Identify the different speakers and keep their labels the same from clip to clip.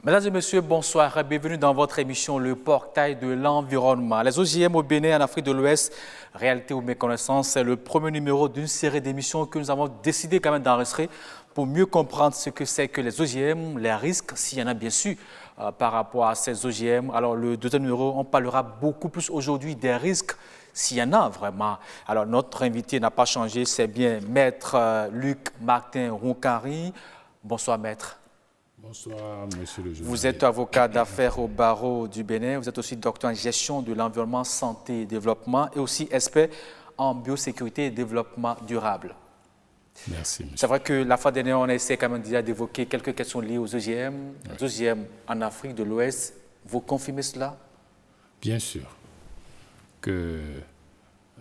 Speaker 1: Mesdames et messieurs, bonsoir. Bienvenue dans votre émission Le Portail de l'Environnement. Les OGM au Bénin, en Afrique de l'Ouest, réalité ou méconnaissance, c'est le premier numéro d'une série d'émissions que nous avons décidé quand même d'enregistrer pour mieux comprendre ce que c'est que les OGM, les risques, s'il y en a bien sûr, par rapport à ces OGM. Alors le deuxième numéro, on parlera beaucoup plus aujourd'hui des risques, s'il y en a vraiment. Alors notre invité n'a pas changé, c'est bien Maître Luc Martin Roncari. Bonsoir Maître.
Speaker 2: Bonsoir, monsieur le journaliste.
Speaker 1: Vous êtes avocat d'affaires au barreau du Bénin. Vous êtes aussi docteur en gestion de l'environnement, santé et développement et aussi expert en biosécurité et développement durable.
Speaker 2: Merci, monsieur.
Speaker 1: C'est vrai que la fois dernière, on a essayé quand même déjà d'évoquer quelques questions liées aux OGM. Les OGM en Afrique de l'Ouest, vous confirmez cela?
Speaker 2: Bien sûr que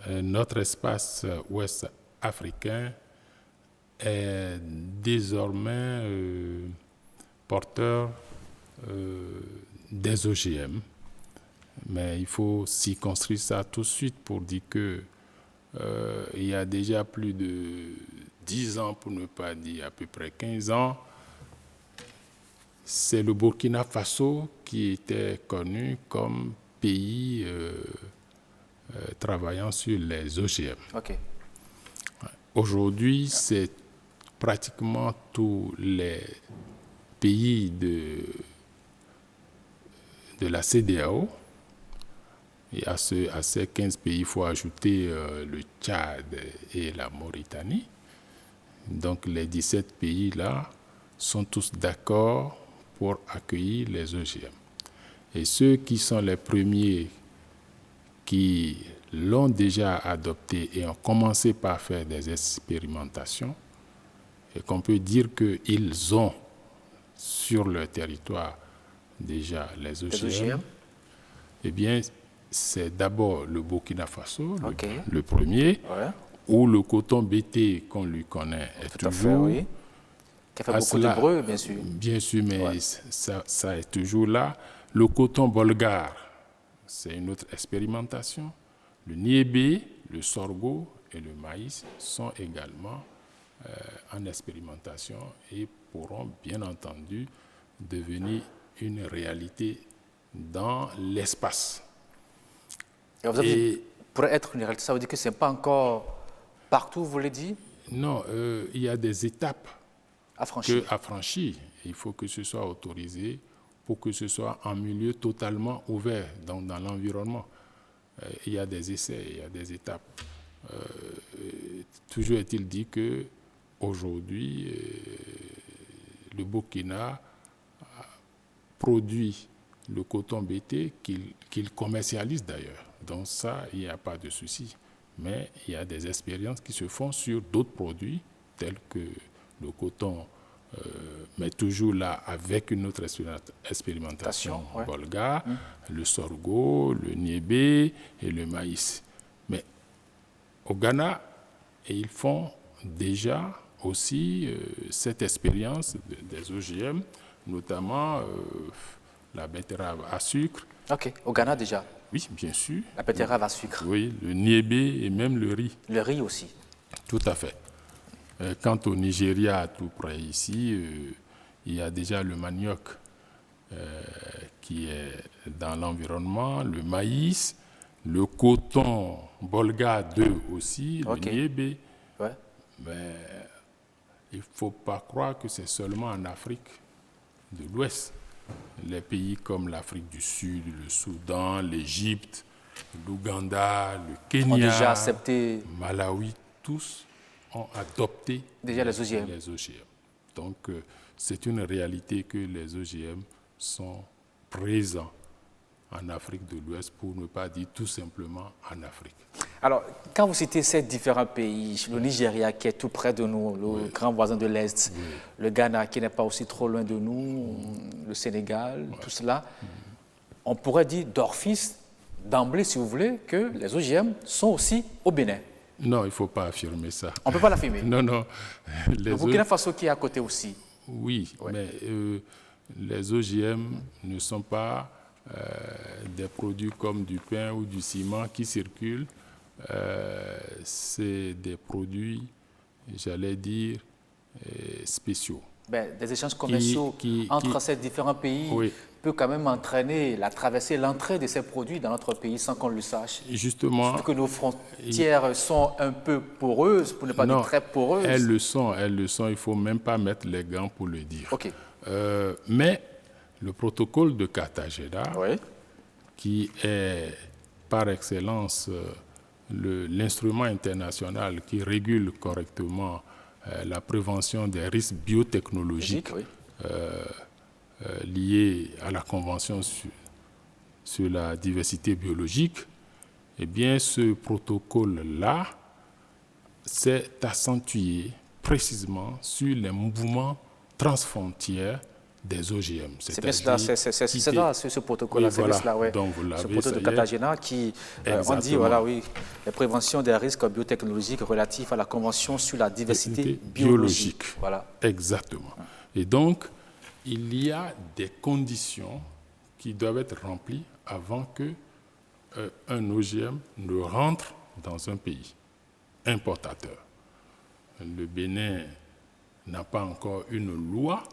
Speaker 2: notre espace ouest africain est désormais porteur des OGM, mais il faut circonscrire ça tout de suite pour dire que il y a déjà plus de 10 ans, pour ne pas dire à peu près 15 ans, c'est le Burkina Faso qui était connu comme pays travaillant sur les OGM.
Speaker 1: OK.
Speaker 2: Aujourd'hui, c'est pratiquement tous les pays de la CEDEAO, et à ces 15 pays, il faut ajouter le Tchad et la Mauritanie. Donc les 17 pays-là sont tous d'accord pour accueillir les OGM. Et ceux qui sont les premiers qui l'ont déjà adopté et ont commencé par faire des expérimentations, et qu'on peut dire qu'ils ont sur leur territoire déjà les OGM, eh bien, c'est d'abord le Burkina Faso, le premier, où le coton BT qu'on lui connaît est
Speaker 1: tout
Speaker 2: toujours...
Speaker 1: à fait, oui. Qui a fait beaucoup de bruit, bien sûr.
Speaker 2: Bien sûr, mais ça est toujours là. Le coton bolgare, c'est une autre expérimentation. Le niébé, le sorgho et le maïs sont également en expérimentation et pourront bien entendu devenir une réalité dans l'espace.
Speaker 1: Et vous avez dit, pour être une réalité, ça veut dire que ce n'est pas encore partout, vous voulez dire?
Speaker 2: Non, il y a des étapes à franchir. Il faut que ce soit autorisé pour que ce soit en milieu totalement ouvert, donc dans l'environnement. Il y a des essais, il y a des étapes. Toujours est-il dit qu'aujourd'hui, le Burkina produit le coton BT qu'il commercialise d'ailleurs. Donc ça, il n'y a pas de souci. Mais il y a des expériences qui se font sur d'autres produits, tels que le coton, mais toujours là avec une autre expérimentation bolgare, le sorgho, le niébé et le maïs. Mais au Ghana, ils font déjà aussi cette expérience des OGM, notamment la betterave à sucre.
Speaker 1: OK, au Ghana déjà?
Speaker 2: Oui, bien sûr.
Speaker 1: La betterave à sucre?
Speaker 2: Oui, le niébé et même le riz.
Speaker 1: Le riz aussi?
Speaker 2: Tout à fait. Quant au Nigeria, tout près ici, il y a déjà le manioc qui est dans l'environnement, le maïs, le coton bolga 2 aussi, le niébé. Mais il ne faut pas croire que c'est seulement en Afrique de l'Ouest. Les pays comme l'Afrique du Sud, le Soudan, l'Égypte, l'Ouganda, le Kenya,
Speaker 1: ont déjà accepté...
Speaker 2: Malawi, tous ont adopté
Speaker 1: déjà les OGM.
Speaker 2: Donc, c'est une réalité que les OGM sont présents en Afrique de l'Ouest, pour ne pas dire tout simplement en Afrique.
Speaker 1: Alors, quand vous citez ces différents pays, le Nigeria qui est tout près de nous, le grand voisin de l'Est, le Ghana qui n'est pas aussi trop loin de nous, le Sénégal, tout cela, on pourrait dire d'office, d'emblée si vous voulez, que les OGM sont aussi au Bénin.
Speaker 2: Non, il ne faut pas affirmer ça.
Speaker 1: On ne peut pas l'affirmer?
Speaker 2: Non, non.
Speaker 1: Le Burkina Faso qui est à côté aussi.
Speaker 2: Oui, mais les OGM ne sont pas des produits comme du pain ou du ciment qui circulent. C'est des produits, j'allais dire, spéciaux.
Speaker 1: des échanges commerciaux entre ces différents pays
Speaker 2: oui,
Speaker 1: peut quand même entraîner la traversée, l'entrée de ces produits dans notre pays sans qu'on le sache.
Speaker 2: justement,
Speaker 1: Surtout que nos frontières sont un peu poreuses, pour ne pas dire
Speaker 2: non,
Speaker 1: très poreuses.
Speaker 2: elles le sont, il ne faut même pas mettre les gants pour le dire.
Speaker 1: OK.
Speaker 2: Mais le protocole de Cartagena,
Speaker 1: Oui.
Speaker 2: qui est par excellence l'instrument international qui régule correctement la prévention des risques biotechnologiques
Speaker 1: Oui.
Speaker 2: liés à la Convention sur la diversité biologique, eh bien, ce protocole-là s'est accentué précisément sur les mouvements transfrontières des OGM.
Speaker 1: C'est bien cela, c'est là, ce protocole-là,
Speaker 2: oui,
Speaker 1: c'est
Speaker 2: voilà.
Speaker 1: cela, ouais.
Speaker 2: Donc, vous
Speaker 1: Ce
Speaker 2: l'avez,
Speaker 1: protocole de Cartagena qui, on dit, voilà, oui, la prévention des risques biotechnologiques relatifs à la Convention sur la diversité biologique. Voilà.
Speaker 2: Exactement. Et donc, il y a des conditions qui doivent être remplies avant que un OGM ne rentre dans un pays importateur. Le Bénin n'a pas encore une loi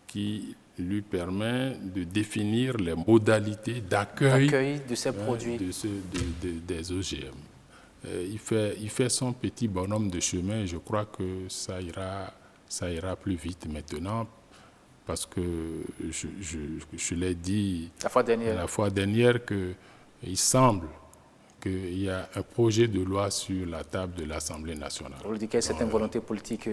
Speaker 2: qui lui permet de définir les modalités d'accueil
Speaker 1: de ces produits.
Speaker 2: Des OGM. Il fait son petit bonhomme de chemin et je crois que ça ira plus vite maintenant parce que je l'ai dit
Speaker 1: la fois dernière
Speaker 2: qu'il semble qu'il y a un projet de loi sur la table de l'Assemblée nationale.
Speaker 1: Vous dites qu'il y a certaine volonté politique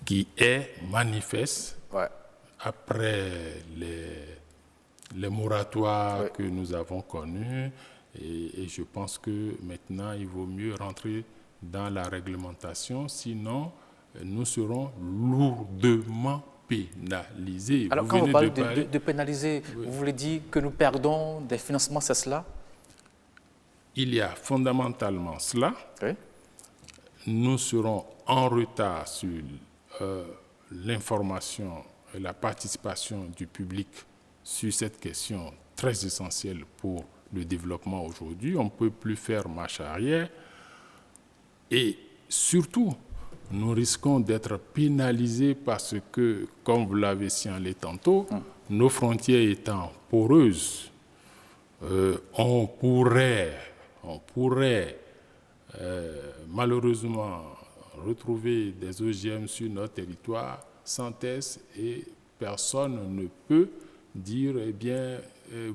Speaker 2: qui est manifeste
Speaker 1: ouais.
Speaker 2: après les moratoires que nous avons connus. Et je pense que maintenant, il vaut mieux rentrer dans la réglementation, sinon nous serons lourdement pénalisés.
Speaker 1: Alors, quand vous parlez de pénaliser, vous voulez dire que nous perdons des financements, c'est cela?
Speaker 2: Il y a fondamentalement cela.
Speaker 1: Oui.
Speaker 2: Nous serons en retard sur l'information et la participation du public sur cette question très essentielle pour le développement aujourd'hui. On ne peut plus faire marche arrière. Et surtout, nous risquons d'être pénalisés parce que, comme vous l'avez signalé tantôt, nos frontières étant poreuses, on pourrait malheureusement retrouver des OGM sur notre territoire sans test et personne ne peut dire, eh bien,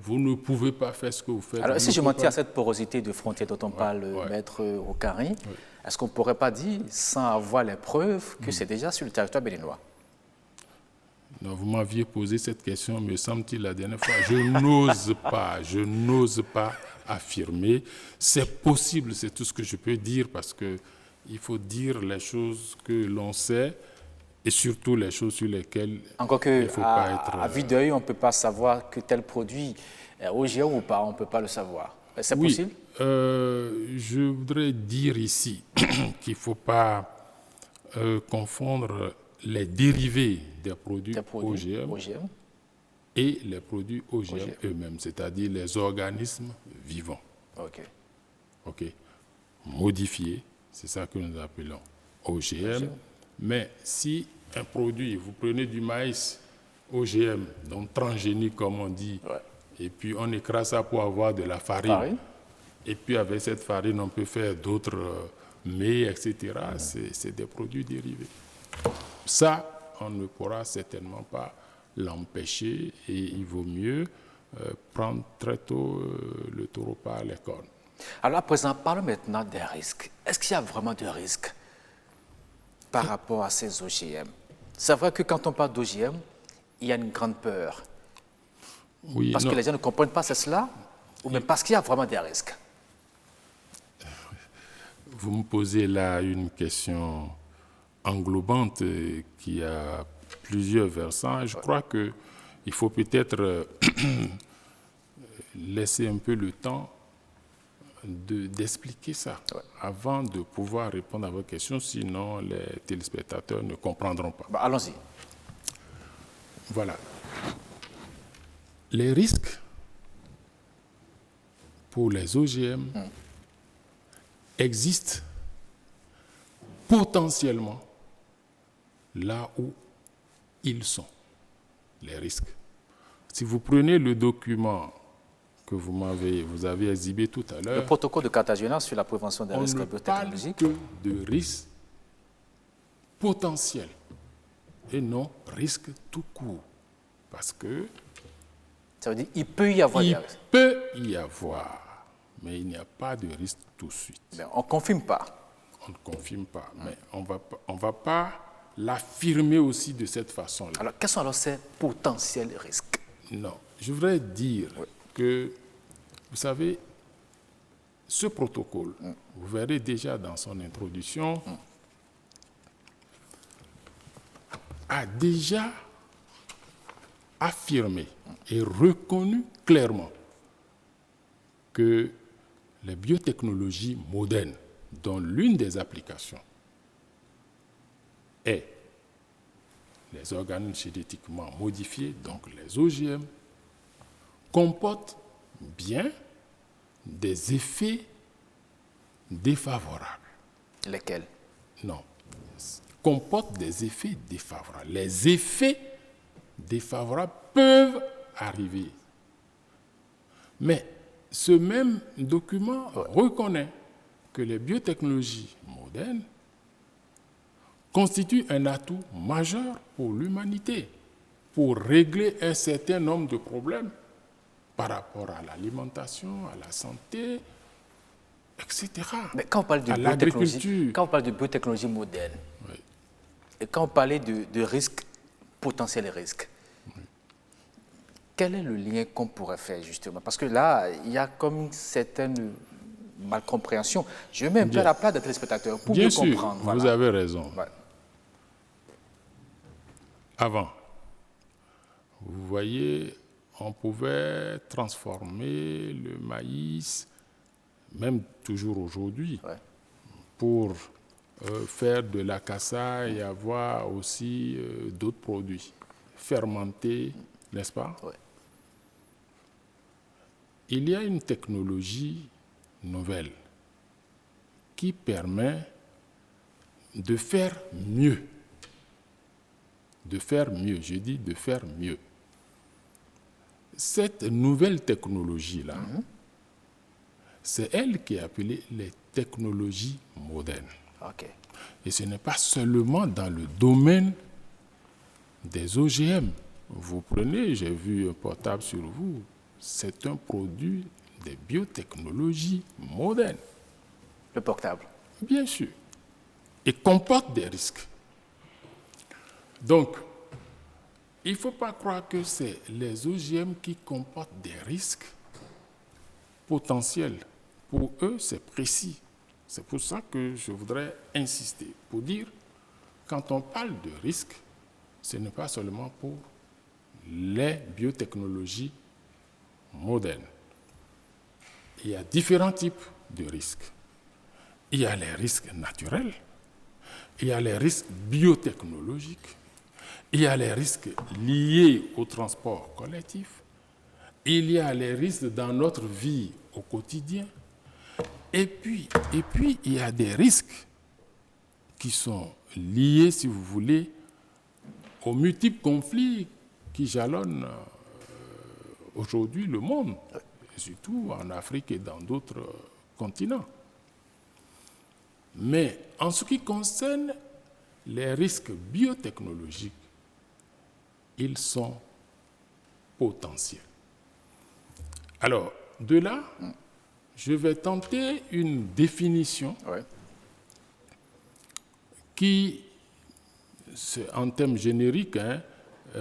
Speaker 2: vous ne pouvez pas faire ce que vous faites.
Speaker 1: Alors, si je mentais à cette porosité de frontières dont on parle, Maître Okari, est-ce qu'on ne pourrait pas dire, sans avoir les preuves, que c'est déjà sur le territoire béninois?
Speaker 2: Non, vous m'aviez posé cette question, me semble-t-il, la dernière fois. Je n'ose pas affirmer. C'est possible, c'est tout ce que je peux dire, parce qu'il faut dire les choses que l'on sait et surtout les choses sur lesquelles
Speaker 1: encore que,
Speaker 2: il ne faut pas être...
Speaker 1: à vue d'œil, on ne peut pas savoir que tel produit est OGM ou pas, on ne peut pas le savoir. C'est possible?
Speaker 2: Je voudrais dire ici qu'il ne faut pas confondre les dérivés des produits OGM et les produits OGM eux-mêmes, c'est-à-dire les organismes vivants. OK. Modifiés, c'est ça que nous appelons OGM. Mais si un produit, vous prenez du maïs OGM, donc transgénique comme on dit, et puis on écrase ça pour avoir de la farine. Et puis avec cette farine, on peut faire d'autres mets, etc. C'est des produits dérivés. Ça, on ne pourra certainement pas l'empêcher et il vaut mieux prendre très tôt le taureau par les cornes.
Speaker 1: Alors à présent, parlons maintenant des risques. Est-ce qu'il y a vraiment des risques par rapport à ces OGM? C'est vrai que quand on parle d'OGM, il y a une grande peur.
Speaker 2: Oui,
Speaker 1: parce que les gens ne comprennent pas, c'est cela? Ou même parce qu'il y a vraiment des risques?
Speaker 2: Vous me posez là une question englobante qui a plusieurs versants. Je crois qu'il faut peut-être laisser un peu le temps d'expliquer ça avant de pouvoir répondre à vos questions, sinon les téléspectateurs ne comprendront pas.
Speaker 1: Allons-y.
Speaker 2: Voilà. Les risques pour les OGM existent potentiellement là où ils sont, les risques. Si vous prenez le document que vous avez exhibé tout à
Speaker 1: Le
Speaker 2: l'heure,
Speaker 1: protocole de Cartagena sur la prévention des
Speaker 2: on
Speaker 1: risques
Speaker 2: ne parle
Speaker 1: biotechnologiques.
Speaker 2: que de risques potentiels et non risques tout court. Parce que
Speaker 1: Ça veut dire qu'il peut y avoir des
Speaker 2: il
Speaker 1: risques.
Speaker 2: peut y avoir, mais il n'y a pas de risque tout de suite.
Speaker 1: Mais on ne confirme pas.
Speaker 2: On ne confirme pas, mais on va pas l'affirmer aussi de cette façon-là.
Speaker 1: Alors, quels sont alors ces potentiels risques?
Speaker 2: Non, je voudrais dire que, vous savez, ce protocole, vous verrez déjà dans son introduction, a déjà affirmé et reconnu clairement que les biotechnologies modernes, dont l'une des applications est les organes génétiquement modifiés, donc les OGM, comportent bien des effets défavorables.
Speaker 1: Lesquels?
Speaker 2: Non, comportent des effets défavorables. Les effets défavorables peuvent arriver. Mais ce même document reconnaît que les biotechnologies modernes constituent un atout majeur pour l'humanité, pour régler un certain nombre de problèmes par rapport à l'alimentation, à la santé, etc.
Speaker 1: Mais quand on parle de
Speaker 2: à
Speaker 1: biotechnologie,
Speaker 2: l'agriculture.
Speaker 1: quand on parle de biotechnologie moderne,
Speaker 2: Oui.
Speaker 1: et quand on parlait de risques, potentiels risques, quel est le lien qu'on pourrait faire justement? Parce que là, il y a comme une certaine malcompréhension. Je mets un peu à la place des téléspectateurs pour
Speaker 2: Bien
Speaker 1: mieux
Speaker 2: sûr,
Speaker 1: comprendre.
Speaker 2: vous
Speaker 1: Voilà.
Speaker 2: avez raison.
Speaker 1: Ouais.
Speaker 2: Avant, vous voyez, on pouvait transformer le maïs, même toujours aujourd'hui,
Speaker 1: Ouais.
Speaker 2: pour faire de la cassa et avoir aussi d'autres produits fermentés, n'est-ce pas?
Speaker 1: Ouais.
Speaker 2: Il y a une technologie nouvelle qui permet de faire mieux. De faire mieux, je dis de faire mieux. Cette nouvelle technologie-là, c'est elle qui est appelée les technologies modernes.
Speaker 1: OK.
Speaker 2: Et ce n'est pas seulement dans le domaine des OGM. Vous prenez, j'ai vu un portable sur vous, c'est un produit des biotechnologies modernes.
Speaker 1: Le portable.
Speaker 2: Bien sûr. Et comporte des risques. Donc, il ne faut pas croire que c'est les OGM qui comportent des risques potentiels. Pour eux, c'est précis. C'est pour ça que je voudrais insister pour dire, quand on parle de risques, ce n'est pas seulement pour les biotechnologies modernes. Il y a différents types de risques. Il y a les risques naturels, il y a les risques biotechnologiques, il y a les risques liés au transport collectif, il y a les risques dans notre vie au quotidien, et puis il y a des risques qui sont liés, si vous voulez, aux multiples conflits qui jalonnent aujourd'hui le monde, surtout en Afrique et dans d'autres continents. Mais en ce qui concerne les risques biotechnologiques, ils sont potentiels. Alors, de là, je vais tenter une définition qui, en termes génériques,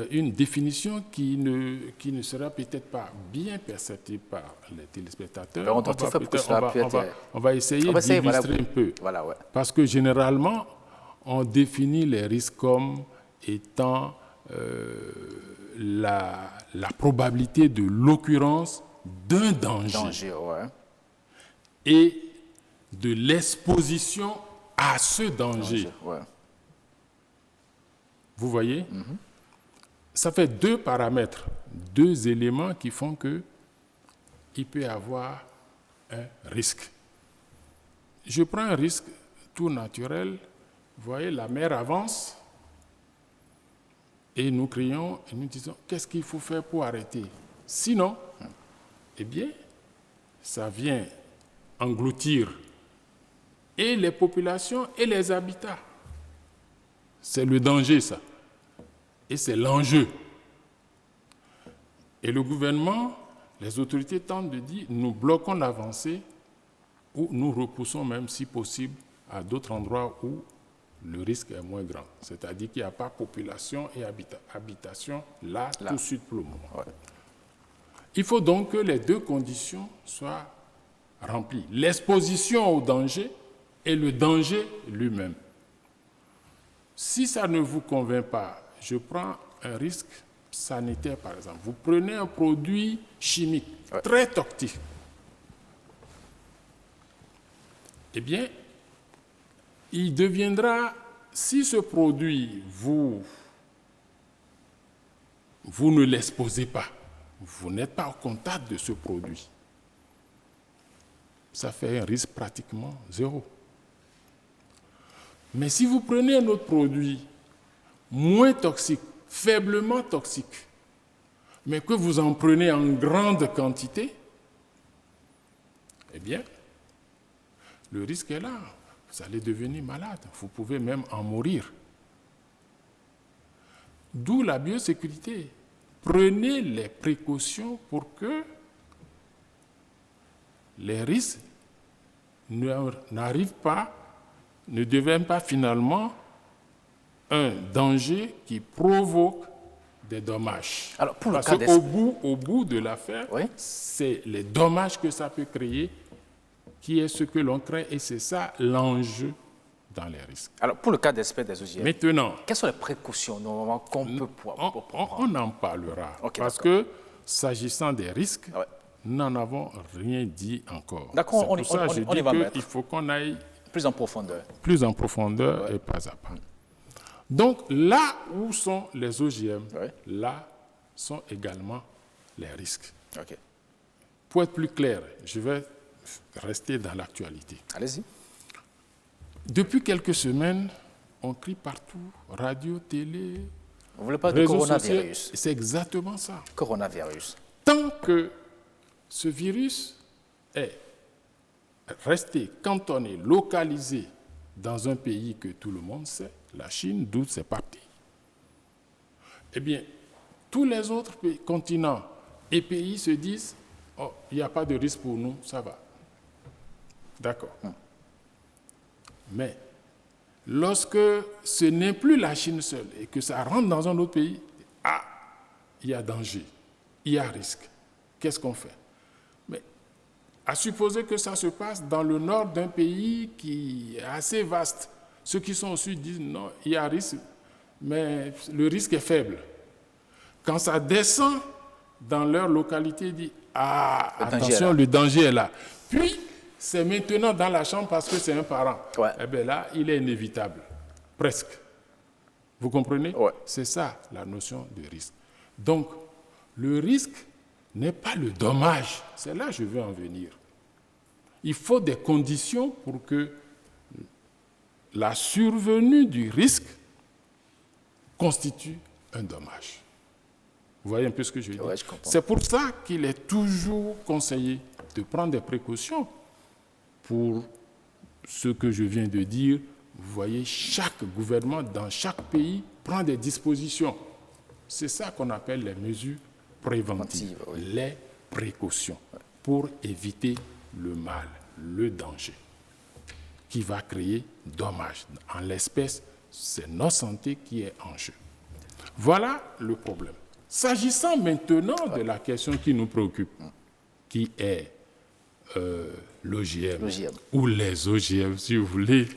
Speaker 2: une définition qui ne sera peut-être pas bien perceptible par les téléspectateurs. On va essayer d'illustrer un peu.
Speaker 1: Voilà, ouais.
Speaker 2: Parce que généralement, on définit les risques comme étant la probabilité de l'occurrence d'un danger,
Speaker 1: ouais.
Speaker 2: et de l'exposition à ce danger.
Speaker 1: Ouais.
Speaker 2: Vous voyez? Ça fait deux paramètres, deux éléments qui font qu'il peut y avoir un risque. Je prends un risque tout naturel. Vous voyez, la mer avance Et nous crions et nous disons, qu'est-ce qu'il faut faire pour arrêter? Sinon, eh bien, ça vient engloutir et les populations et les habitats. C'est le danger, ça. Et c'est l'enjeu. Et le gouvernement, les autorités tentent de dire, nous bloquons l'avancée ou nous repoussons même, si possible, à d'autres endroits où le risque est moins grand. C'est-à-dire qu'il n'y a pas population et habitation là, tout de suite pour le moment.
Speaker 1: Ouais.
Speaker 2: Il faut donc que les deux conditions soient remplies. L'exposition au danger et le danger lui-même. Si ça ne vous convainc pas, je prends un risque sanitaire par exemple. Vous prenez un produit chimique très toxique. Eh bien, il deviendra, si ce produit, vous ne l'exposez pas, vous n'êtes pas au contact de ce produit, ça fait un risque pratiquement zéro. Mais si vous prenez un autre produit moins toxique, faiblement toxique, mais que vous en prenez en grande quantité, eh bien, le risque est là. Vous allez devenir malade. Vous pouvez même en mourir. D'où la biosécurité. Prenez les précautions pour que les risques n'arrivent pas, ne deviennent pas finalement un danger qui provoque des dommages.
Speaker 1: Alors, pour le
Speaker 2: Parce
Speaker 1: cas
Speaker 2: qu'au bout de l'affaire,
Speaker 1: oui,
Speaker 2: c'est les dommages que ça peut créer qui est ce que l'on crée, et c'est ça l'enjeu dans les risques.
Speaker 1: Alors, pour le cas d'espèces des OGM,
Speaker 2: maintenant,
Speaker 1: quelles sont les précautions normalement qu'on peut prendre?
Speaker 2: on en parlera.
Speaker 1: Okay,
Speaker 2: parce que, s'agissant des risques,
Speaker 1: ouais,
Speaker 2: nous n'en avons rien dit encore.
Speaker 1: D'accord, on
Speaker 2: y va mettre. Il faut qu'on aille
Speaker 1: plus en profondeur.
Speaker 2: Plus en profondeur et pas à pas. Donc, là où sont les OGM, là sont également les risques.
Speaker 1: Okay.
Speaker 2: Pour être plus clair, je vais rester dans l'actualité.
Speaker 1: Allez-y.
Speaker 2: Depuis quelques semaines, on crie partout, radio, télé,
Speaker 1: vous voulez parler de coronavirus?
Speaker 2: Sociaux, c'est exactement ça.
Speaker 1: Coronavirus.
Speaker 2: Tant que ce virus est resté cantonné, localisé dans un pays que tout le monde sait, la Chine, d'où c'est parti, eh bien, tous les autres continents et pays se disent, oh, il n'y a pas de risque pour nous, ça va. D'accord. Mais lorsque ce n'est plus la Chine seule et que ça rentre dans un autre pays, il y a danger, il y a risque. Qu'est-ce qu'on fait? Mais à supposer que ça se passe dans le nord d'un pays qui est assez vaste, ceux qui sont au sud disent non, il y a risque, mais le risque est faible. Quand ça descend dans leur localité, ils disent attention, le danger est là. Puis, c'est maintenant dans la chambre parce que c'est un parent.
Speaker 1: Ouais.
Speaker 2: Eh bien là, il est inévitable. Presque. Vous comprenez?
Speaker 1: Ouais.
Speaker 2: C'est ça, la notion de risque. Donc, le risque n'est pas le dommage. C'est là que je veux en venir. Il faut des conditions pour que la survenue du risque constitue un dommage. Vous voyez un peu ce que je veux dire?
Speaker 1: Ouais, je comprends.
Speaker 2: C'est pour ça qu'il est toujours conseillé de prendre des précautions pour ce que je viens de dire. Vous voyez, chaque gouvernement dans chaque pays prend des dispositions. C'est ça qu'on appelle les mesures préventives, les précautions, pour éviter le mal, le danger, qui va créer dommage. En l'espèce, c'est notre santé qui est en jeu. Voilà le problème. S'agissant maintenant de la question qui nous préoccupe, qui est l'OGM, ou les OGM, si vous voulez.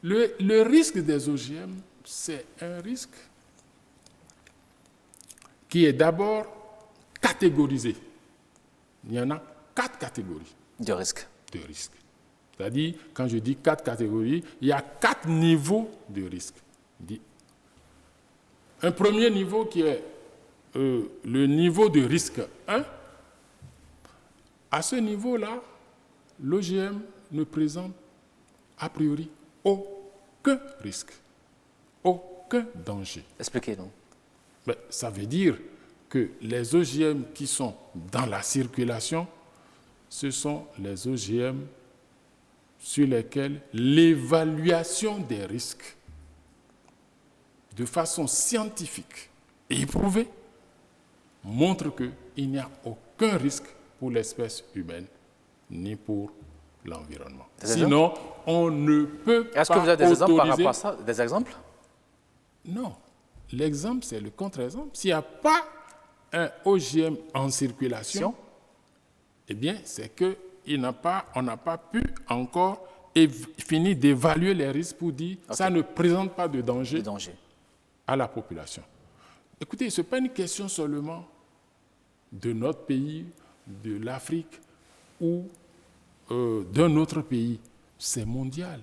Speaker 2: Le risque des OGM, c'est un risque qui est d'abord catégorisé. Il y en a 4 catégories
Speaker 1: de risque.
Speaker 2: C'est-à-dire, quand je dis 4 catégories, il y a 4 niveaux de risque. Un premier niveau qui est le niveau de risque 1. À ce niveau-là, l'OGM ne présente a priori aucun risque. Aucun. aucun danger.
Speaker 1: Expliquez-nous.
Speaker 2: Ben, ça veut dire que les OGM qui sont dans la circulation, ce sont les OGM sur lesquels l'évaluation des risques de façon scientifique et éprouvée montre qu'il n'y a aucun risque pour l'espèce humaine ni pour l'environnement. Sinon, on ne peut pas autoriser...
Speaker 1: Est-ce que vous avez des exemples par rapport à ça? Des exemples?
Speaker 2: Non. L'exemple, c'est le contre-exemple. S'il n'y a pas un OGM en circulation, eh bien, c'est qu'on n'a pas pu encore finir d'évaluer les risques pour dire que ça ne présente pas de danger à la population. Écoutez, ce n'est pas une question seulement de notre pays, de l'Afrique ou d'un autre pays. C'est mondial.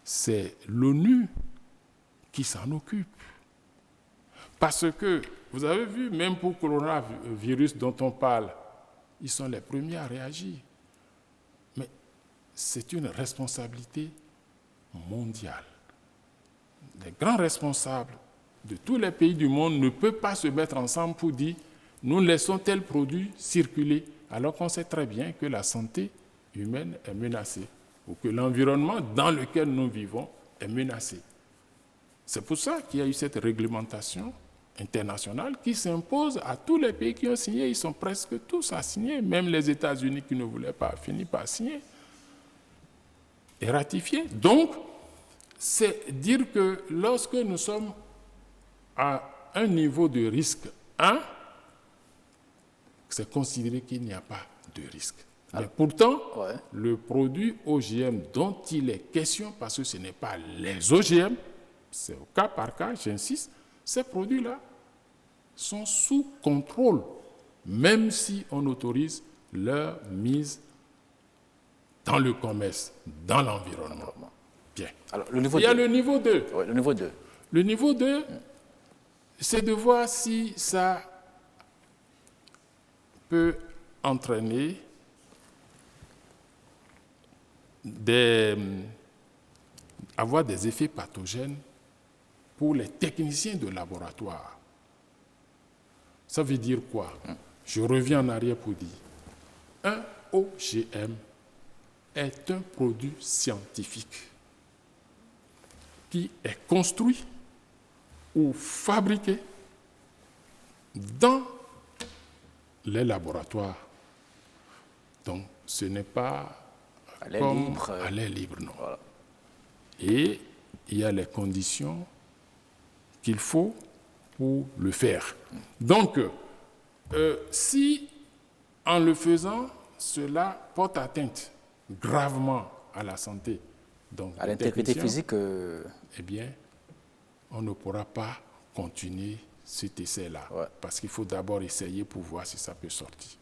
Speaker 2: C'est l'ONU qui s'en occupe. Parce que, vous avez vu, même pour le coronavirus dont on parle, ils sont les premiers à réagir. Mais c'est une responsabilité mondiale. Les grands responsables de tous les pays du monde ne peuvent pas se mettre ensemble pour dire « nous laissons tel produit circuler » alors qu'on sait très bien que la santé humaine est menacée ou que l'environnement dans lequel nous vivons est menacé. C'est pour ça qu'il y a eu cette réglementation internationale qui s'impose à tous les pays qui ont signé. Ils sont presque tous à signer, même les États-Unis qui ne voulaient pas finir par signer et ratifier. Donc, c'est dire que lorsque nous sommes à un niveau de risque 1, c'est considérer qu'il n'y a pas de risque. Mais pourtant, le produit OGM dont il est question, parce que ce n'est pas les OGM, c'est au cas par cas, j'insiste, ces produits-là sont sous contrôle, même si on autorise leur mise dans le commerce, dans l'environnement. Bien.
Speaker 1: Alors,
Speaker 2: il y a le niveau 2.
Speaker 1: Oui, le niveau 2.
Speaker 2: Le niveau 2, c'est de voir si ça peut entraîner avoir des effets pathogènes pour les techniciens de laboratoire. Ça veut dire quoi? Je reviens en arrière pour dire, un OGM est un produit scientifique qui est construit ou fabriqué dans les laboratoires. Donc, ce n'est pas à l'air libre, non. Voilà. Et il y a les conditions qu'il faut pour le faire. Donc, si en le faisant, cela porte atteinte gravement à la santé, donc
Speaker 1: à l'intégrité physique,
Speaker 2: eh bien, on ne pourra pas continuer cet essai-là, parce qu'il faut d'abord essayer pour voir si ça peut sortir.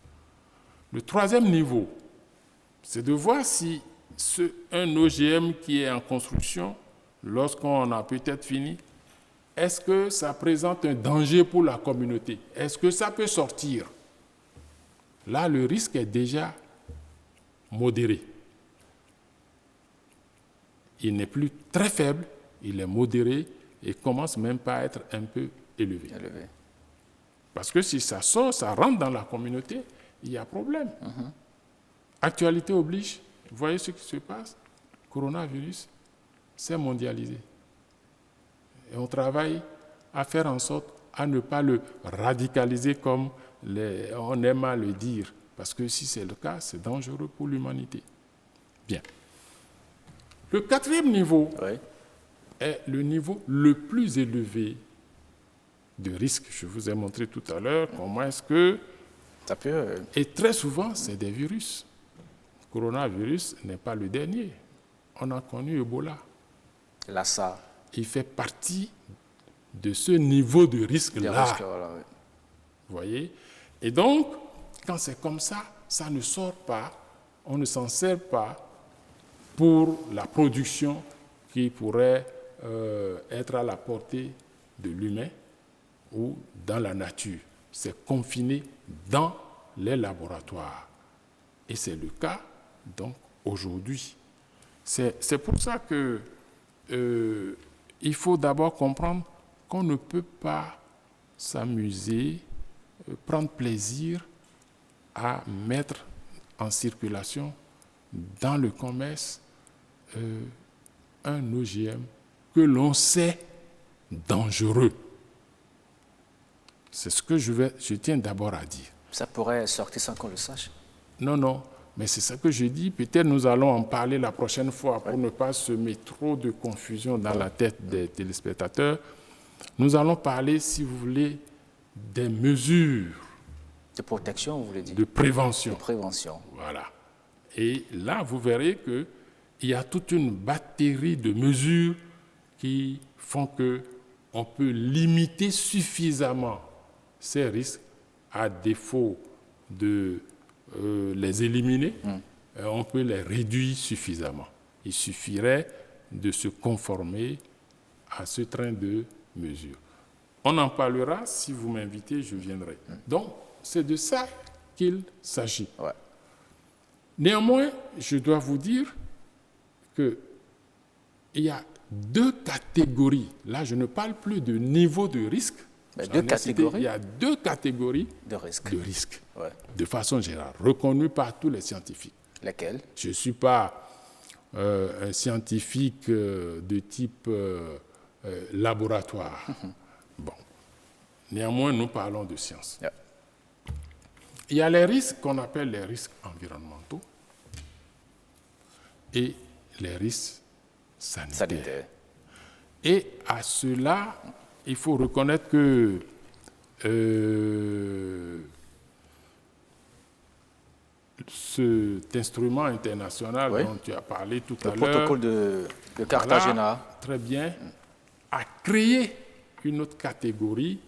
Speaker 2: Le troisième niveau, c'est de voir si un OGM qui est en construction, lorsqu'on a peut-être fini, est-ce que ça présente un danger pour la communauté? Est-ce que ça peut sortir? Là, le risque est déjà modéré. Il n'est plus très faible, il est modéré et commence même pas à être un peu élevé. Parce que si ça sort, ça rentre dans la communauté, il y a problème. Actualité oblige, vous voyez ce qui se passe? Coronavirus, c'est mondialisé. Et on travaille à faire en sorte à ne pas le radicaliser comme on aime à le dire. Parce que si c'est le cas, c'est dangereux pour l'humanité. Bien. Le quatrième niveau est le niveau le plus élevé de risque. Je vous ai montré tout à l'heure comment est-ce que...
Speaker 1: Ça peut...
Speaker 2: Et très souvent, c'est des virus. Le coronavirus n'est pas le dernier. On a connu Ebola.
Speaker 1: Lassa.
Speaker 2: Il fait partie de ce niveau de risque-là. Vous voyez? Et donc, quand c'est comme ça, ça ne sort pas, on ne s'en sert pas pour la production qui pourrait être à la portée de l'humain ou dans la nature. C'est confiné dans les laboratoires. Et c'est le cas, donc, aujourd'hui. C'est pour ça que il faut d'abord comprendre qu'on ne peut pas s'amuser, prendre plaisir à mettre en circulation dans le commerce un OGM que l'on sait dangereux. C'est ce que je tiens d'abord à dire.
Speaker 1: Ça pourrait sortir sans qu'on le sache.
Speaker 2: Non, mais c'est ça que je dis. Peut-être nous allons en parler la prochaine fois pour ne pas semer trop de confusion dans la tête des téléspectateurs. Nous allons parler, si vous voulez, des mesures
Speaker 1: de protection, vous voulez dire?
Speaker 2: De prévention.
Speaker 1: De prévention.
Speaker 2: Voilà. Et là, vous verrez qu'il y a toute une batterie de mesures qui font qu'on peut limiter suffisamment ces risques, à défaut de les éliminer, on peut les réduire suffisamment. Il suffirait de se conformer à ce train de mesures. On en parlera, si vous m'invitez, je viendrai. Donc, c'est de ça qu'il s'agit.
Speaker 1: Ouais.
Speaker 2: Néanmoins, je dois vous dire qu'il y a deux catégories. Là, je ne parle plus de niveau de risque.
Speaker 1: Deux catégories.
Speaker 2: Il y a deux catégories
Speaker 1: de risque.
Speaker 2: Ouais. De façon générale, reconnues par tous les scientifiques.
Speaker 1: Lesquelles?
Speaker 2: Je ne suis pas un scientifique de type laboratoire. Bon. Néanmoins, nous parlons de science.
Speaker 1: Yeah.
Speaker 2: Il y a les risques qu'on appelle les risques environnementaux et les risques sanitaires. Et à cela, il faut reconnaître que cet instrument international dont tu as parlé tout à l'heure,
Speaker 1: le protocole de Cartagena,
Speaker 2: très bien, a créé une autre catégorie,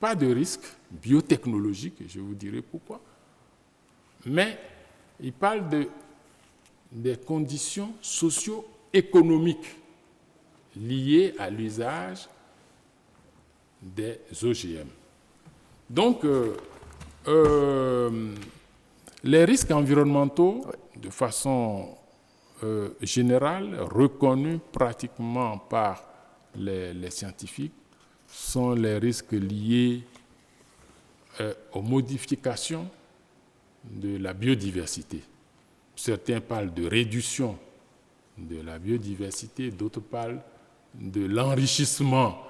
Speaker 2: pas de risque biotechnologique, je vous dirai pourquoi, mais il parle des conditions socio-économiques liées à l'usage des OGM. Donc, les risques environnementaux, de façon générale, reconnus pratiquement par les scientifiques, sont les risques liés aux modifications de la biodiversité. Certains parlent de réduction de la biodiversité, d'autres parlent de l'enrichissement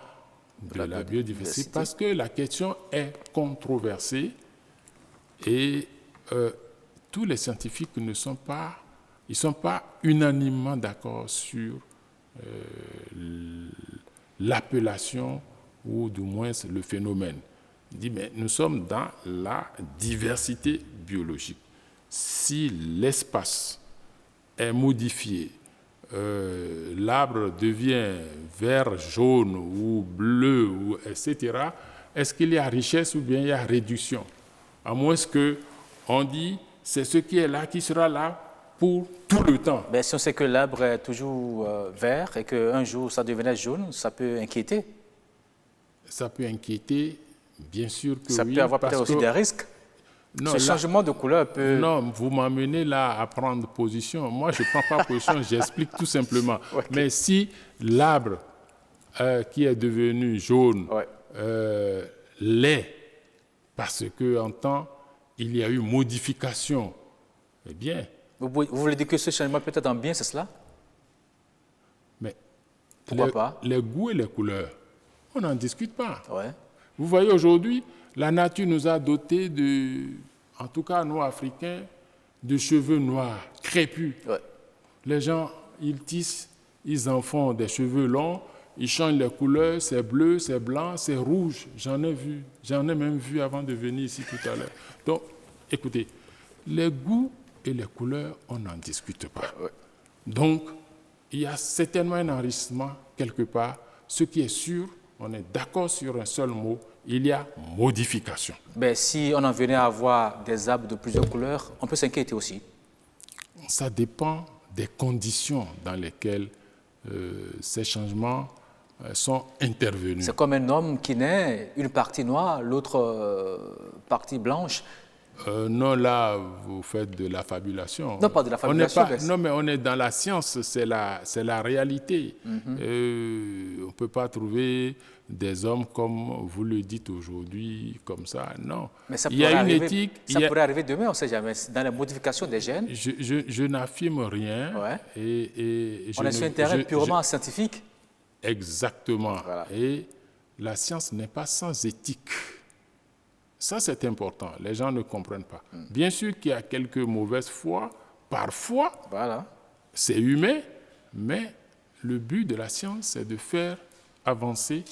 Speaker 2: de la biodiversité, parce que la question est controversée et tous les scientifiques ne sont pas, ils sont pas unanimement d'accord sur l'appellation ou du moins le phénomène. Il dit, mais nous sommes dans la diversité biologique. Si l'espace est modifié, l'arbre devient vert, jaune ou bleu, etc., est-ce qu'il y a richesse ou bien il y a réduction? À moins qu'on dit c'est ce qui est là qui sera là pour tout le temps.
Speaker 1: Ben, si on sait que l'arbre est toujours vert et qu'un jour ça devenait jaune, ça peut inquiéter.
Speaker 2: Ça peut inquiéter, bien sûr que
Speaker 1: ça
Speaker 2: oui.
Speaker 1: Ça peut avoir peut-être aussi des risques.
Speaker 2: Non,
Speaker 1: ce changement de couleur peut...
Speaker 2: Non, vous m'amenez là à prendre position. Moi, je ne prends pas position, j'explique tout simplement. Okay. Mais si l'arbre qui est devenu jaune l'est parce qu'en temps, il y a eu modification, eh bien...
Speaker 1: Vous voulez dire que ce changement peut être en bien, c'est cela?
Speaker 2: Mais
Speaker 1: pourquoi pas?
Speaker 2: Les goûts et les couleurs, on n'en discute pas.
Speaker 1: Ouais.
Speaker 2: Vous voyez, aujourd'hui, la nature nous a dotés en tout cas nous Africains, de cheveux noirs, crépus.
Speaker 1: Ouais.
Speaker 2: Les gens, ils tissent, ils en font des cheveux longs, ils changent les couleurs, c'est bleu, c'est blanc, c'est rouge. J'en ai même vu avant de venir ici tout à l'heure. Donc, écoutez, les goûts et les couleurs, on n'en discute pas.
Speaker 1: Ouais.
Speaker 2: Donc, il y a certainement un enrichissement quelque part. Ce qui est sûr, on est d'accord sur un seul mot, il y a modification.
Speaker 1: Mais si on en venait à avoir des arbres de plusieurs couleurs, on peut s'inquiéter aussi.
Speaker 2: Ça dépend des conditions dans lesquelles ces changements sont intervenus.
Speaker 1: C'est comme un homme qui naît, une partie noire, l'autre partie blanche.
Speaker 2: Non, là, vous faites de la fabulation.
Speaker 1: Non, pas de la fabulation.
Speaker 2: Non, mais on est dans la science, c'est la réalité. On ne peut pas trouver des hommes comme vous le dites aujourd'hui, comme ça, non.
Speaker 1: Mais ça
Speaker 2: il y a une éthique.
Speaker 1: Ça pourrait arriver demain, on ne sait jamais, dans la modification des gènes.
Speaker 2: Je n'affirme rien.
Speaker 1: Ouais.
Speaker 2: Et
Speaker 1: on est sur un terrain purement scientifique.
Speaker 2: Exactement. Voilà. Et la science n'est pas sans éthique. Ça, c'est important. Les gens ne comprennent pas. Bien sûr qu'il y a quelques mauvaises foi. Parfois,
Speaker 1: voilà.
Speaker 2: C'est humain, mais le but de la science, c'est de faire avancer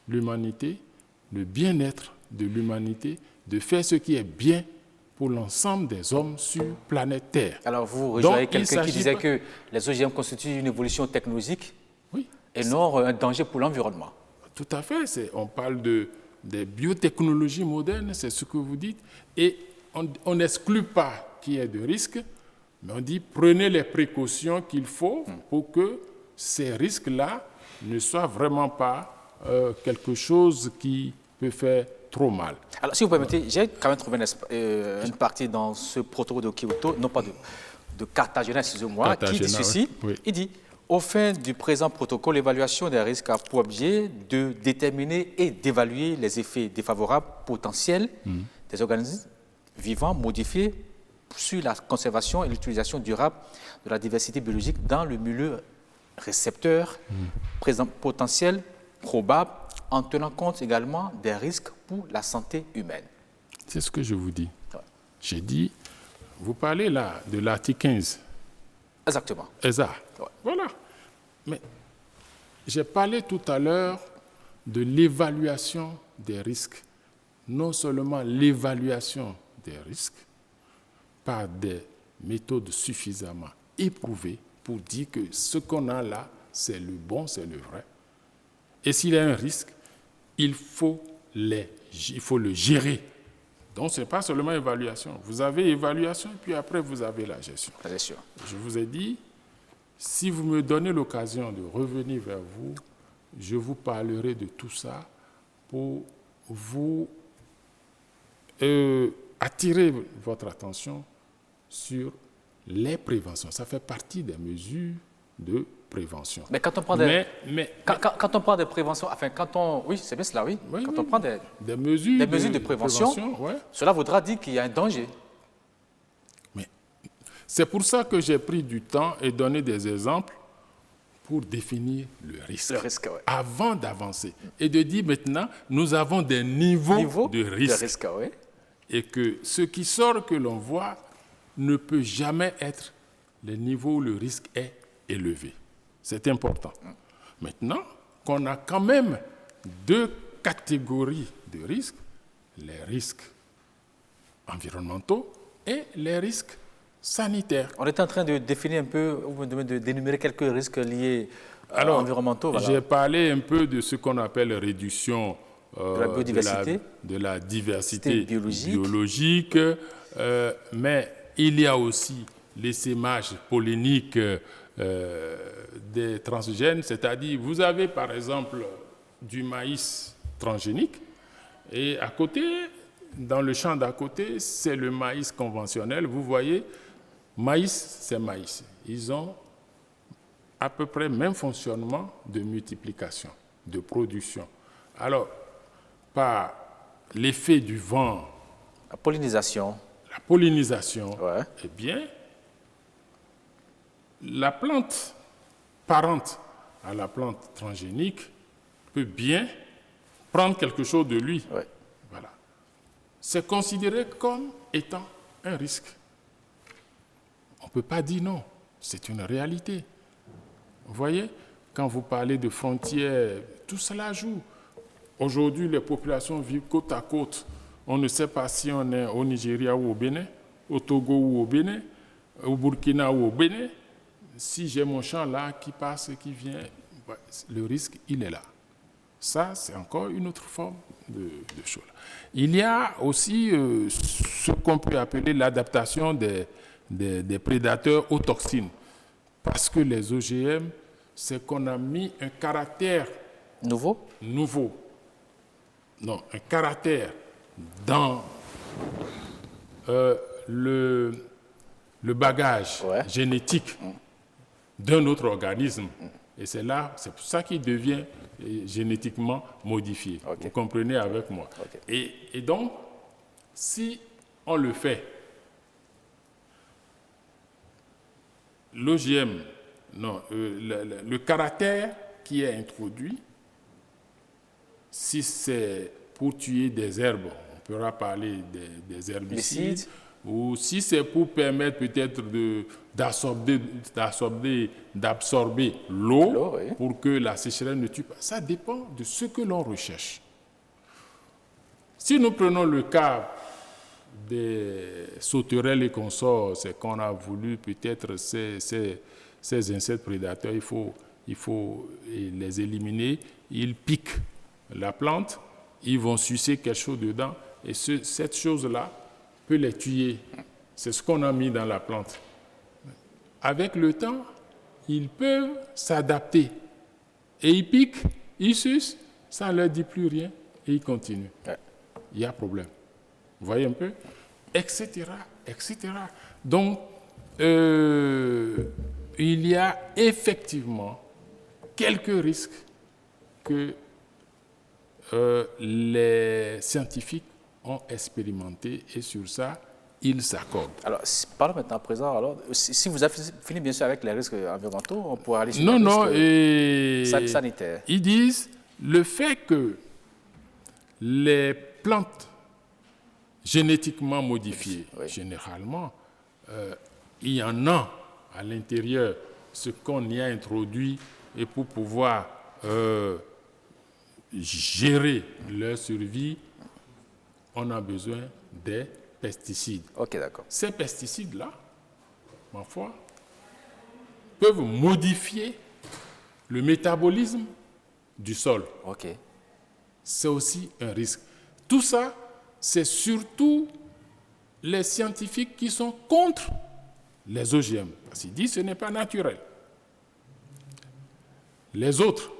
Speaker 2: l'humanité, le bien-être de l'humanité, de faire ce qui est bien pour l'ensemble des hommes sur planète Terre.
Speaker 1: Alors, vous rejoignez quelqu'un qui disait que les OGM constituent une évolution technologique et non un danger pour l'environnement.
Speaker 2: Tout à fait. On parle des biotechnologies modernes, c'est ce que vous dites, et on n'exclut pas qu'il y ait de risques, mais on dit prenez les précautions qu'il faut pour que ces risques-là ne soient vraiment pas quelque chose qui peut faire trop mal.
Speaker 1: Alors, si vous permettez, j'ai quand même trouvé une partie dans ce protocole de Kyoto, non pas de Cartagena, excusez-moi, qui dit ceci. Oui. Il dit, au fin du présent protocole, l'évaluation des risques a pour objet de déterminer et d'évaluer les effets défavorables potentiels des organismes vivants modifiés sur la conservation et l'utilisation durable de la diversité biologique dans le milieu récepteur présent potentiel probable, en tenant compte également des risques pour la santé humaine.
Speaker 2: C'est ce que je vous dis. Ouais. J'ai dit, vous parlez là de l'article 15.
Speaker 1: Exactement.
Speaker 2: ESA. Ouais. Voilà. Mais j'ai parlé tout à l'heure de l'évaluation des risques. Non seulement l'évaluation des risques par des méthodes suffisamment éprouvées pour dire que ce qu'on a là, c'est le bon, c'est le vrai. Et s'il y a un risque, il faut le gérer. Donc, ce n'est pas seulement évaluation. Vous avez évaluation, et puis après, vous avez la gestion.
Speaker 1: La gestion.
Speaker 2: Je vous ai dit, si vous me donnez l'occasion de revenir vers vous, je vous parlerai de tout ça pour vous attirer votre attention sur les préventions. Ça fait partie des mesures de prévention.
Speaker 1: Mais quand on prend quand on prend des préventions, enfin, oui, c'est bien cela, oui. Quand on prend des mesures de prévention, cela voudra dire qu'il y a un danger.
Speaker 2: Mais c'est pour ça que j'ai pris du temps et donné des exemples pour définir le risque. Avant d'avancer. Et de dire maintenant, nous avons des niveaux de risque. Et que ce qui sort que l'on voit ne peut jamais être le niveau où le risque est élevé. C'est important. Maintenant qu'on a quand même deux catégories de risques, les risques environnementaux et les risques sanitaires.
Speaker 1: On est en train de définir un peu, d'énumérer quelques risques liés environnementaux.
Speaker 2: Voilà. J'ai parlé un peu de ce qu'on appelle réduction
Speaker 1: de la biodiversité,
Speaker 2: de la diversité biologique, mais il y a aussi l'essaimage pollinique des transgènes, c'est-à-dire vous avez par exemple du maïs transgénique et à côté, dans le champ d'à côté, c'est le maïs conventionnel. Vous voyez, maïs, c'est maïs. Ils ont à peu près le même fonctionnement de multiplication, de production. Alors, par l'effet du vent,
Speaker 1: la pollinisation,
Speaker 2: eh bien, la plante parente à la plante transgénique peut bien prendre quelque chose de lui. Voilà. C'est considéré comme étant un risque. On ne peut pas dire non, c'est une réalité. Vous voyez, quand vous parlez de frontières, tout cela joue. Aujourd'hui, les populations vivent côte à côte. On ne sait pas si on est au Nigeria ou au Bénin, au Togo ou au Bénin, au Burkina ou au Bénin. Si j'ai mon champ là qui passe et qui vient, le risque, il est là. Ça, c'est encore une autre forme de chose. Il y a aussi ce qu'on peut appeler l'adaptation des prédateurs aux toxines. Parce que les OGM, c'est qu'on a mis un caractère nouveau. Non, un caractère dans le bagage génétique d'un autre organisme. Et c'est pour ça qu'il devient génétiquement modifié. Vous comprenez avec moi. Et donc, si on le fait, l'OGM, le caractère qui est introduit, si c'est pour tuer des herbes, on pourra parler des herbicides, ou si c'est pour permettre peut-être d'absorber l'eau pour que la sécheresse ne tue pas. Ça dépend de ce que l'on recherche. Si nous prenons le cas des sauterelles et consorts, c'est qu'on a voulu peut-être ces insectes prédateurs, il faut les éliminer. Ils piquent la plante, ils vont sucer quelque chose dedans et cette chose-là peut les tuer. C'est ce qu'on a mis dans la plante. Avec le temps, ils peuvent s'adapter. Et ils piquent, ils sucent, ça ne leur dit plus rien et ils continuent. Il y a problème. Vous voyez un peu? Etc. etc. Donc, il y a effectivement quelques risques que les scientifiques ont expérimenté et sur ça, ils s'accordent.
Speaker 1: Alors, parlons maintenant à présent. Alors, si vous avez fini bien sûr avec les risques environnementaux, on pourra aller sur les risques sanitaires.
Speaker 2: Ils disent le fait que les plantes génétiquement modifiées, généralement, il y en a à l'intérieur ce qu'on y a introduit et pour pouvoir gérer leur survie, on a besoin des pesticides.
Speaker 1: Ok, d'accord.
Speaker 2: Ces pesticides-là, ma foi, peuvent modifier le métabolisme du sol.
Speaker 1: Ok.
Speaker 2: C'est aussi un risque. Tout ça, c'est surtout les scientifiques qui sont contre les OGM. Parce qu'ils disent que ce n'est pas naturel. Les autres,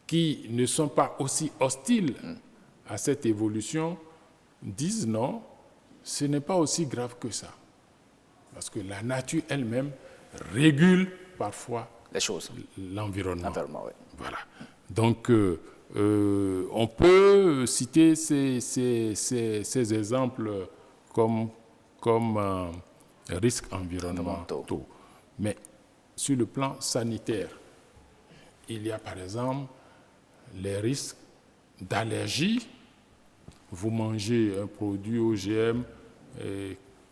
Speaker 2: qui ne sont pas aussi hostiles à cette évolution, disent non, ce n'est pas aussi grave que ça. Parce que la nature elle-même régule parfois
Speaker 1: les choses.
Speaker 2: L'environnement.
Speaker 1: Oui.
Speaker 2: Voilà. Donc, on peut citer ces exemples comme risques environnementaux. Mais sur le plan sanitaire, il y a par exemple les risques d'allergie. Vous mangez un produit OGM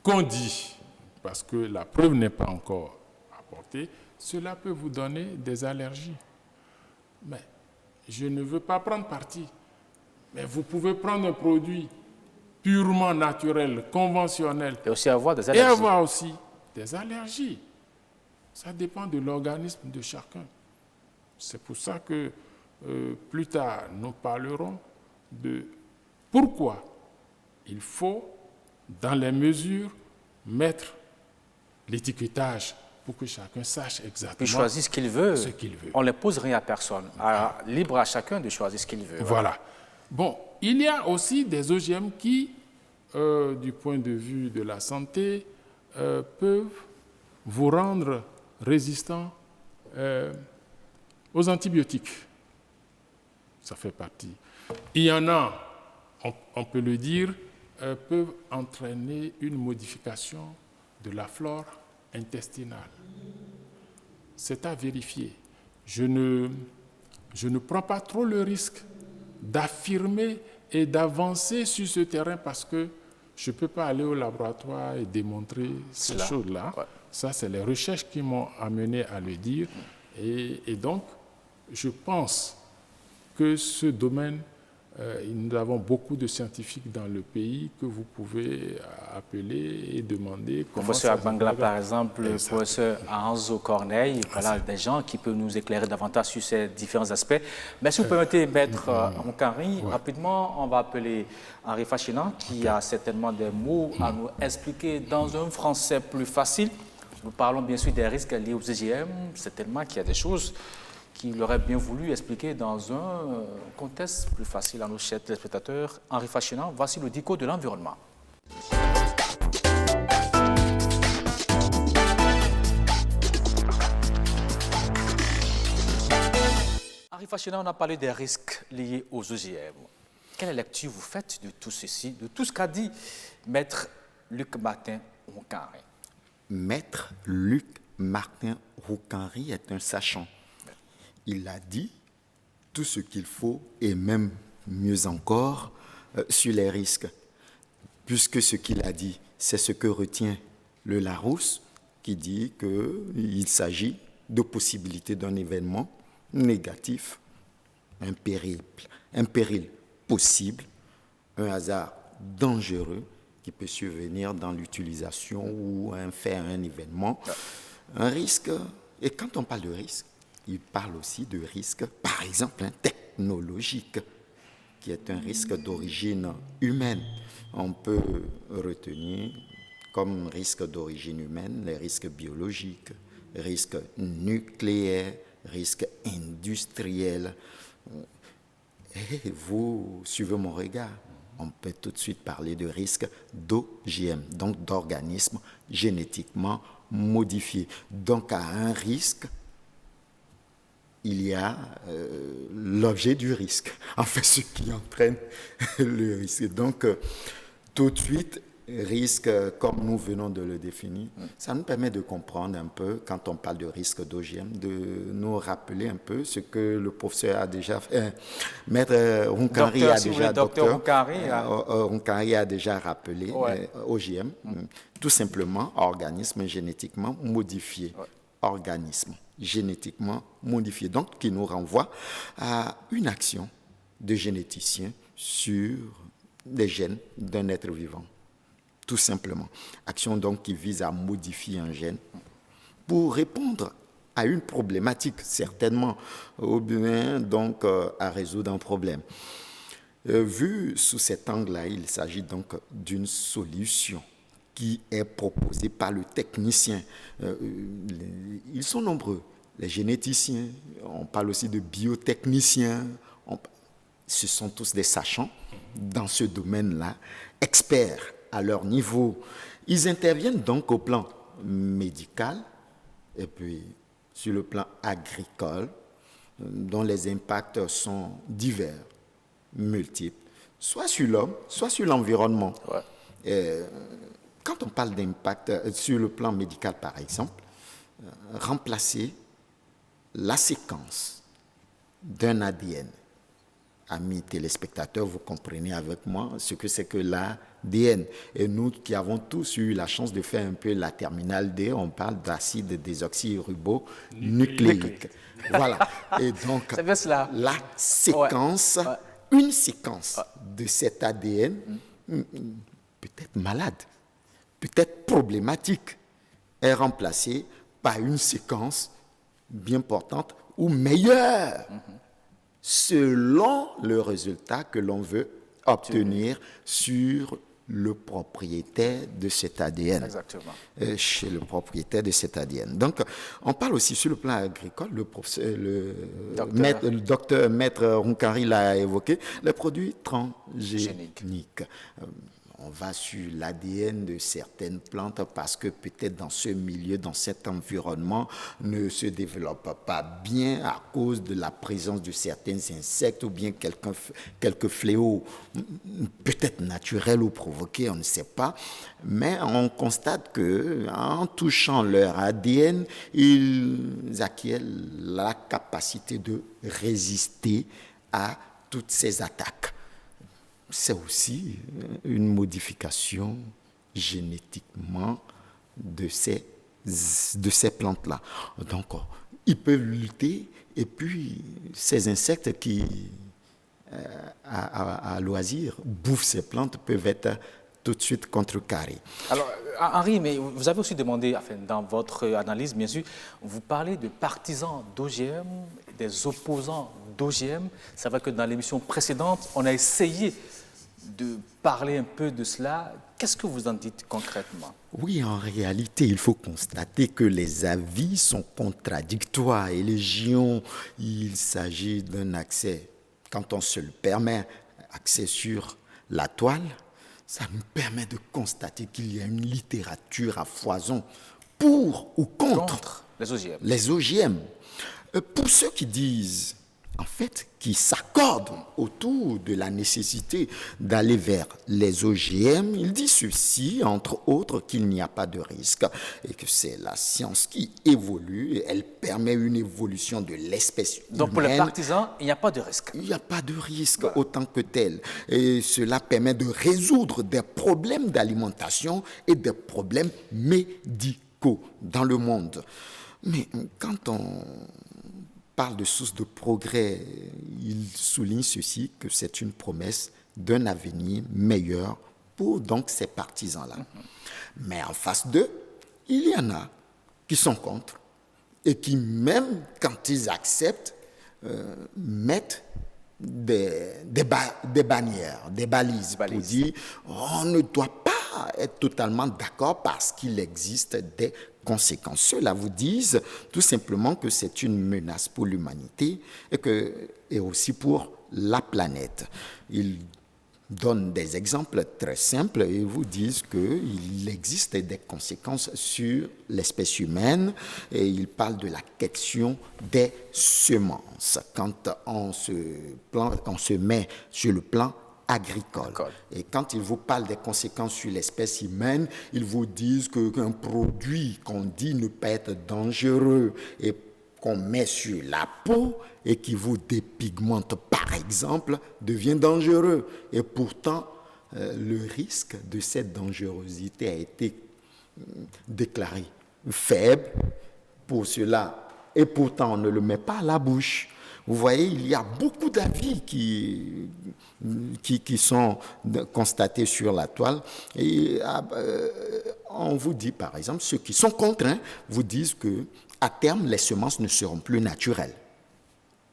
Speaker 2: qu'on dit, parce que la preuve n'est pas encore apportée, cela peut vous donner des allergies. Mais je ne veux pas prendre parti. Mais vous pouvez prendre un produit purement naturel, conventionnel.
Speaker 1: Et aussi avoir des allergies.
Speaker 2: Et avoir aussi des allergies. Ça dépend de l'organisme de chacun. C'est pour ça que plus tard, nous parlerons de pourquoi il faut, dans les mesures, mettre l'étiquetage pour que chacun sache exactement
Speaker 1: puis choisir ce qu'il veut. On ne pose rien à personne. Libre à chacun de choisir ce qu'il veut.
Speaker 2: Voilà. Bon, il y a aussi des OGM qui, du point de vue de la santé, peuvent vous rendre résistant aux antibiotiques. Ça fait partie. Il y en a, on peut le dire, peuvent entraîner une modification de la flore intestinale. C'est à vérifier. Je ne prends pas trop le risque d'affirmer et d'avancer sur ce terrain parce que je ne peux pas aller au laboratoire et démontrer ces choses-là. Ouais. Ça, c'est les recherches qui m'ont amené à le dire. Et donc, je pense que ce domaine, nous avons beaucoup de scientifiques dans le pays que vous pouvez appeler et demander.
Speaker 1: Le professeur Bangla, par exemple, le professeur Anzo Corneille, voilà des gens qui peuvent nous éclairer davantage sur ces différents aspects. Mais si vous permettez, Maître Moukari, rapidement, on va appeler Henri Fachina, qui a certainement des mots à nous expliquer dans un français plus facile. Nous parlons bien sûr des risques liés aux OGM, certainement qu'il y a des choses qu'il aurait bien voulu expliquer dans un contexte plus facile à nos chers téléspectateurs. Henri Fachina, voici le dico de l'environnement. Fachina, on a parlé des risques liés aux OGM. Quelle lecture vous faites de tout ceci, de tout ce qu'a dit Maître Luc Martin Roucanri?
Speaker 3: Maître Luc Martin Roucanri est un sachant. Il a dit tout ce qu'il faut et même mieux encore sur les risques. Puisque ce qu'il a dit, c'est ce que retient le Larousse qui dit qu'il s'agit de possibilités d'un événement négatif, un péril possible, un hasard dangereux qui peut survenir dans l'utilisation ou un fait, un événement, un risque. Et quand on parle de risque, il parle aussi de risque, par exemple, technologique, qui est un risque d'origine humaine. On peut retenir comme risque d'origine humaine les risques biologiques, risques nucléaires, risques industriels. Et vous suivez mon regard. On peut tout de suite parler de risque d'OGM, donc d'organismes génétiquement modifiés. Donc à un risque, il y a l'objet du risque, en fait ce qui entraîne le risque. Donc tout de suite, risque, comme nous venons de le définir, ça nous permet de comprendre un peu, quand on parle de risque d'OGM, de nous rappeler un peu ce que le professeur a déjà fait. Maître Roucanri a déjà, docteur Roucanri a déjà rappelé OGM, tout simplement organisme génétiquement modifié. Organisme génétiquement modifié, donc qui nous renvoie à une action de généticien sur les gènes d'un être vivant. Tout simplement. Action donc qui vise à modifier un gène pour répondre à une problématique, certainement, ou bien donc à résoudre un problème. Vu sous cet angle-là, il s'agit donc d'une solution qui est proposée par le technicien. Ils sont nombreux, les généticiens, on parle aussi de biotechniciens, ce sont tous des sachants dans ce domaine-là, experts à leur niveau. Ils interviennent donc au plan médical et puis sur le plan agricole, dont les impacts sont divers, multiples, soit sur l'homme, soit sur l'environnement. Quand on parle d'impact sur le plan médical, par exemple, remplacer la séquence d'un ADN. Amis téléspectateurs, vous comprenez avec moi ce que c'est que l'ADN. Et nous qui avons tous eu la chance de faire un peu la terminale D, on parle d'acide désoxyribonucléique. Voilà. Et donc, la séquence, une séquence de cet ADN peut-être malade, peut-être problématique, est remplacée par une séquence bien portante ou meilleure, selon le résultat que l'on veut obtenir sur le propriétaire de cet ADN.
Speaker 1: Exactement.
Speaker 3: Chez le propriétaire de cet ADN. Donc, on parle aussi sur le plan agricole, le docteur Maître Roucanri l'a évoqué, les produits transgéniques. On va sur l'ADN de certaines plantes parce que peut-être dans ce milieu, dans cet environnement, ne se développe pas bien à cause de la présence de certains insectes ou bien quelques fléaux, peut-être naturels ou provoqués, on ne sait pas. Mais on constate qu'en touchant leur ADN, ils acquièrent la capacité de résister à toutes ces attaques. C'est aussi une modification génétiquement de ces plantes-là. Donc, ils peuvent lutter et puis ces insectes qui, à loisir, bouffent ces plantes peuvent être tout de suite contrecarrés.
Speaker 1: Alors, Henri, mais vous avez aussi demandé, enfin, dans votre analyse, bien sûr, vous parlez de partisans d'OGM, des opposants d'OGM. C'est vrai que dans l'émission précédente, on a essayé de parler un peu de cela. Qu'est-ce que vous en dites concrètement?
Speaker 3: Oui, en réalité, il faut constater que les avis sont contradictoires. Et légion, il s'agit d'un accès, quand on se le permet, accès sur la toile, ça nous permet de constater qu'il y a une littérature à foison pour ou contre
Speaker 1: les OGM.
Speaker 3: Les OGM. Pour ceux qui disent en fait, qui s'accordent autour de la nécessité d'aller vers les OGM. Il dit ceci, entre autres, qu'il n'y a pas de risque et que c'est la science qui évolue et elle permet une évolution de l'espèce humaine.
Speaker 1: Donc pour les partisans, il n'y a pas de risque.
Speaker 3: Il n'y a pas de risque autant que tel. Et cela permet de résoudre des problèmes d'alimentation et des problèmes médicaux dans le monde. Mais quand on parle de source de progrès, il souligne ceci, que c'est une promesse d'un avenir meilleur pour donc ces partisans-là. Mais en face d'eux, il y en a qui sont contre et qui, même quand ils acceptent, mettent des bannières, des balises pour dire on ne doit pas être totalement d'accord parce qu'il existe des conséquences. Ceux-là vous disent tout simplement que c'est une menace pour l'humanité et aussi pour la planète. Ils donnent des exemples très simples et vous disent qu'il existe des conséquences sur l'espèce humaine et ils parlent de la question des semences. Quand on se met sur le plan agricole. Et quand ils vous parlent des conséquences sur l'espèce humaine, ils vous disent qu'un produit qu'on dit ne pas être dangereux et qu'on met sur la peau et qui vous dépigmente, par exemple, devient dangereux. Et pourtant, le risque de cette dangerosité a été déclaré faible pour cela. Et pourtant, on ne le met pas à la bouche. Vous voyez, il y a beaucoup d'avis qui sont constatés sur la toile. Et on vous dit, par exemple, ceux qui sont contraints vous disent qu'à terme, les semences ne seront plus naturelles.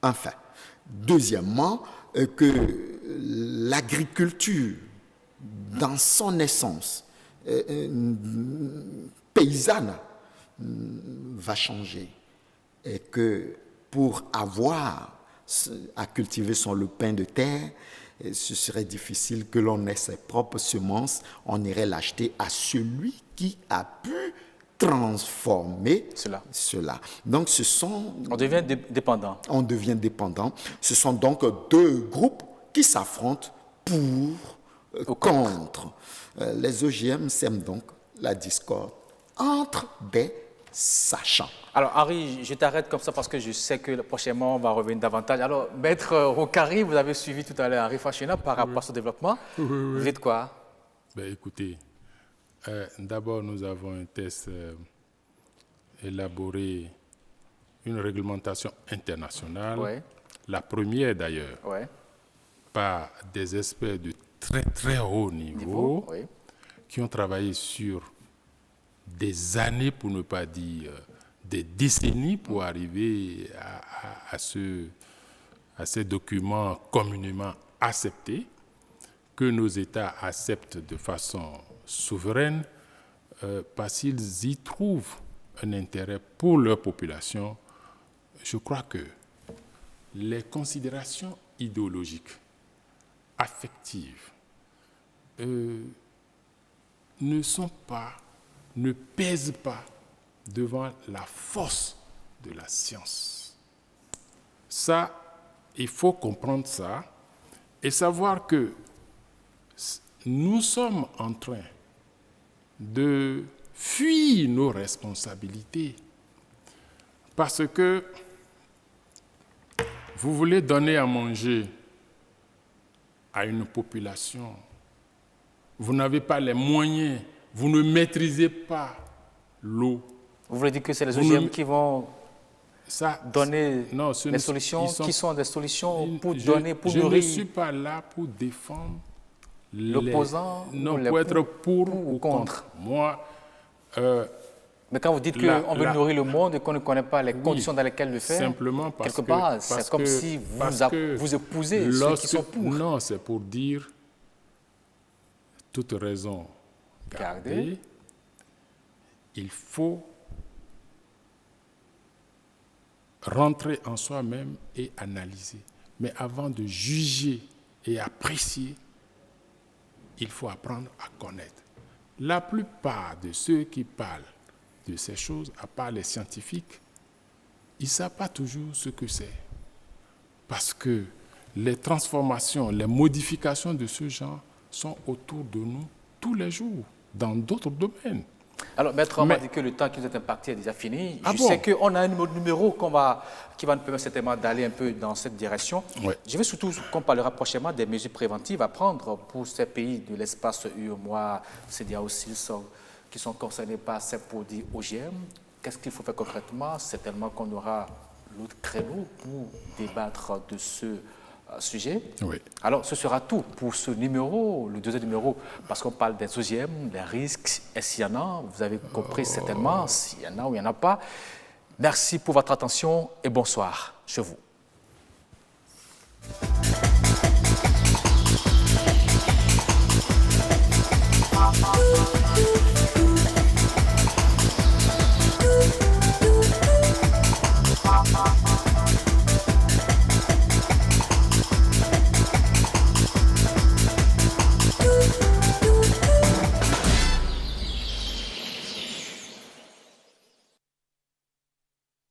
Speaker 3: Enfin, deuxièmement, que l'agriculture, dans son essence paysanne, va changer. Et que pour avoir à cultiver son lopin de terre, ce serait difficile que l'on ait ses propres semences. On irait l'acheter à celui qui a pu transformer cela. Donc,
Speaker 1: on devient dépendant.
Speaker 3: On devient dépendant. Ce sont donc deux groupes qui s'affrontent pour contre. Les OGM sèment donc la discorde entre des sachants.
Speaker 1: Alors, Henri, je t'arrête comme ça parce que je sais que prochainement, on va revenir davantage. Alors, Maître Rokari, vous avez suivi tout à l'heure Henri Fachena par rapport à son développement. Vous dites quoi?
Speaker 2: Écoutez, d'abord, nous avons un test élaboré, une réglementation internationale, la première d'ailleurs, par des experts de très très haut niveau qui ont travaillé sur des années, pour ne pas dire des décennies, pour arriver à ces documents communément acceptés, que nos États acceptent de façon souveraine, parce qu'ils y trouvent un intérêt pour leur population. Je crois que les considérations idéologiques, affectives, ne pèsent pas devant la force de la science. Ça, il faut comprendre ça et savoir que nous sommes en train de fuir nos responsabilités parce que vous voulez donner à manger à une population, vous n'avez pas les moyens, vous ne maîtrisez pas l'eau.
Speaker 1: Vous voulez dire que c'est les OGM qui vont donner les solutions, qui sont des solutions pour donner, pour nourrir.
Speaker 2: Je ne suis pas là pour défendre
Speaker 1: l'opposant,
Speaker 2: pour être pour ou contre. Moi,
Speaker 1: mais quand vous dites qu'on veut nourrir le monde et qu'on ne connaît pas les conditions dans lesquelles le faire,
Speaker 2: simplement parce
Speaker 1: quelque part, c'est comme si vous épousez ceux qui sont pour.
Speaker 2: Non, c'est pour dire toute raison gardée. Il faut rentrer en soi-même et analyser. Mais avant de juger et apprécier, il faut apprendre à connaître. La plupart de ceux qui parlent de ces choses, à part les scientifiques, ils ne savent pas toujours ce que c'est. Parce que les transformations, les modifications de ce genre sont autour de nous tous les jours, dans d'autres domaines.
Speaker 1: Alors, Maître, on m'a dit que le temps qui nous est imparti est déjà fini.
Speaker 2: Ah
Speaker 1: Je
Speaker 2: bon?
Speaker 1: sais qu'on a un numéro qui va nous permettre certainement d'aller un peu dans cette direction.
Speaker 2: Ouais.
Speaker 1: Je veux surtout qu'on parlera prochainement des mesures préventives à prendre pour ces pays de l'espace UEMOA, CEDEAO, qui sont concernés par ces produits OGM. Qu'est-ce qu'il faut faire concrètement? Certainement qu'on aura l'autre créneau pour débattre de ce sujet.
Speaker 2: Oui.
Speaker 1: Alors, ce sera tout pour ce numéro, le deuxième numéro, parce qu'on parle des OGM, des risques, et s'il y en a, vous avez compris certainement, s'il y en a ou il n'y en a pas. Merci pour votre attention et bonsoir chez vous.